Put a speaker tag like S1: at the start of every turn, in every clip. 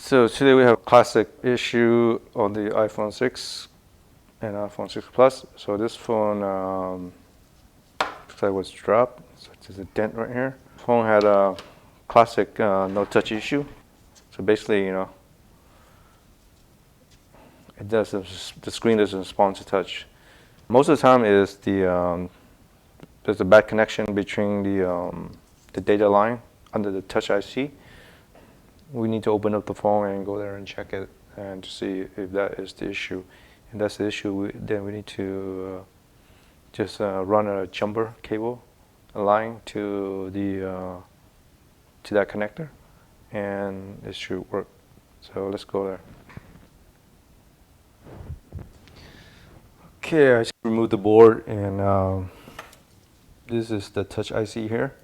S1: So today we have a classic issue on the iPhone 6 and iPhone 6 Plus. So this phone looks like it was dropped. So there's a dent right here. Phone had a classic no touch issue. So basically, it doesn't. The screen doesn't respond to touch. Most of the time is there's a bad connection between the data line under the touch IC. We need to open up the phone and go there and check it and to see if that is the issue. If that's the issue, then we need to just run a jumper cable, a line to that connector, and it should work. So let's go there. Okay, I just removed the board, and this is the touch IC here.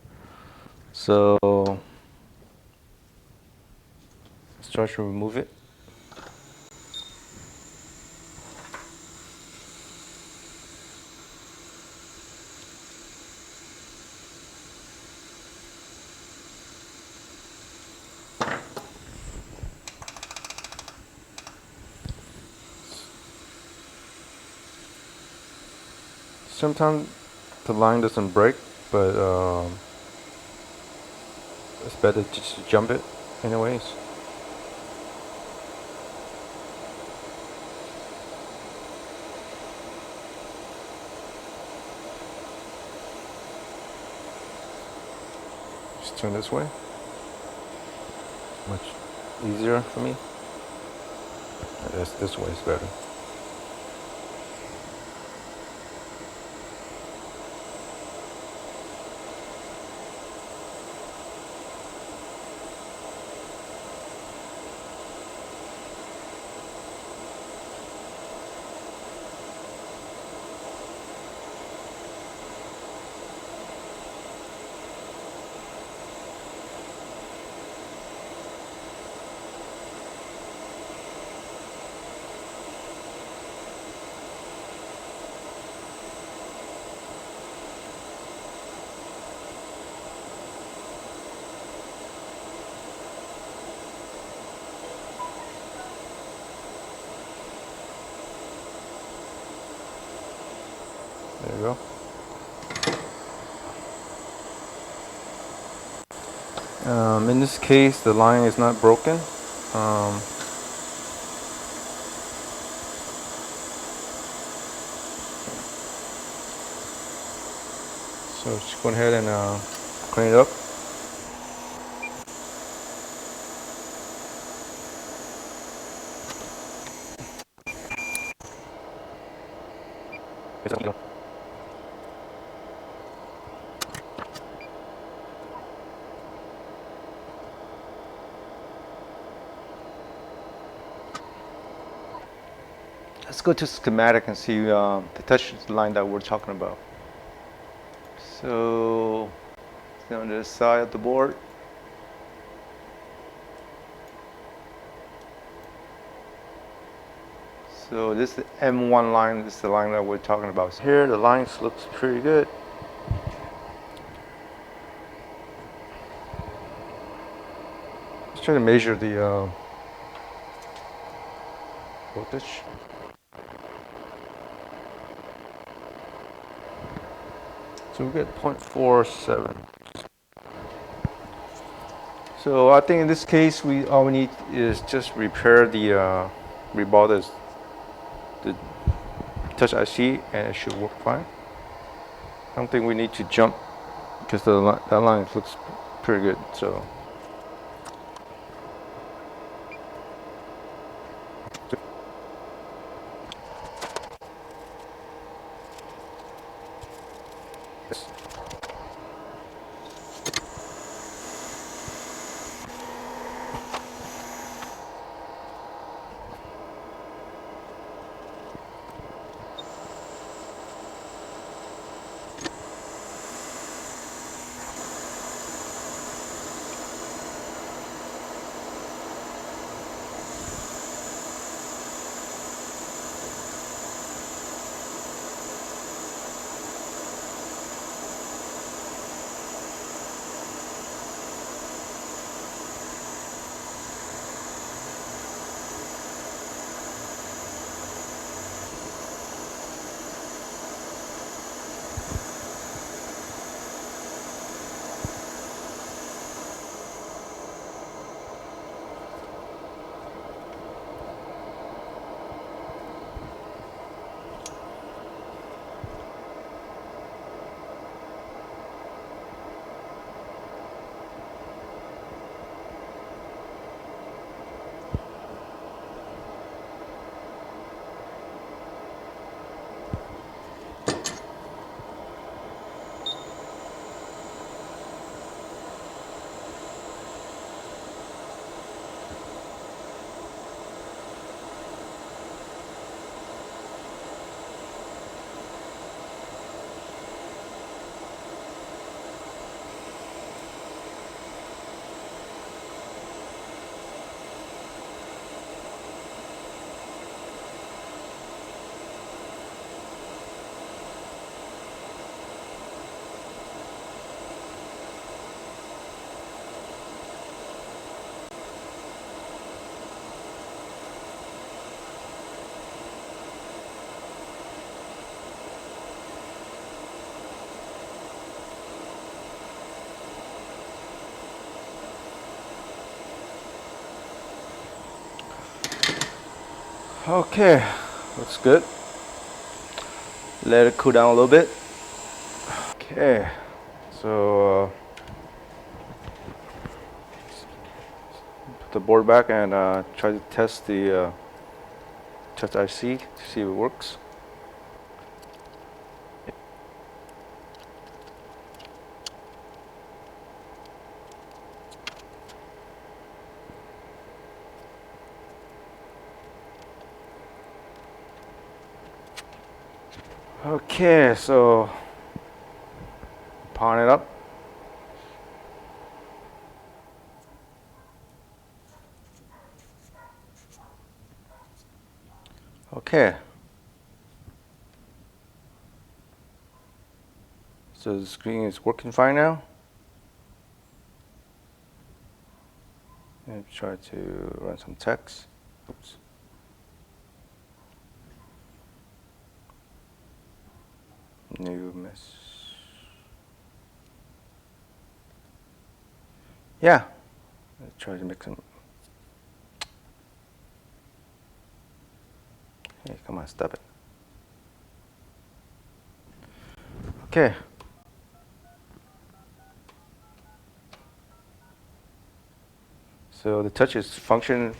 S1: So let's try to remove it. Sometimes the line doesn't break, but it's better to just jump it anyways. Just turn this way. Much easier for me. I guess this way is better. There you go. In this case, the line is not broken. So just go ahead and clean it up. Let's go to schematic and see the touch line that we're talking about. So it's on the side of the board. So this is the M1 line. This is the line that we're talking about. So here the lines looks pretty good. Let's try to measure the voltage. So we get 0.47. So I think in this case, all we need is just repair the rebuild the touch IC, and it should work fine. I don't think we need to jump because that line looks pretty good. So. Okay, looks good. Let it cool down a little bit. Okay, so put the board back and try to test the test IC to see if it works. Okay, so pawn it up. Okay. So the screen is working fine now. And try to run some text. Oops. New mess. Yeah. Let's try to make some. Hey, come on, stop it. Okay. So the touch is functioning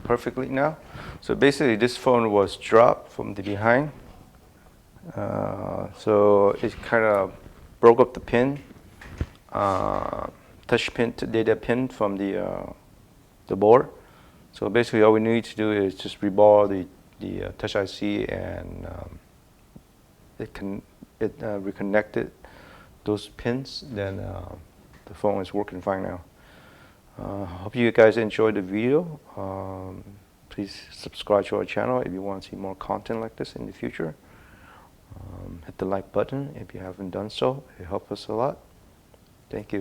S1: perfectly now. So basically this phone was dropped from the behind. So it kind of broke up the pin, touch pin to data pin from the board. So basically all we need to do is just reball the touch IC and it reconnected those pins. Then the phone is working fine now. Hope you guys enjoyed the video. Please subscribe to our channel if you want to see more content like this in the future. Hit the like button if you haven't done so. It helps us a lot. Thank you.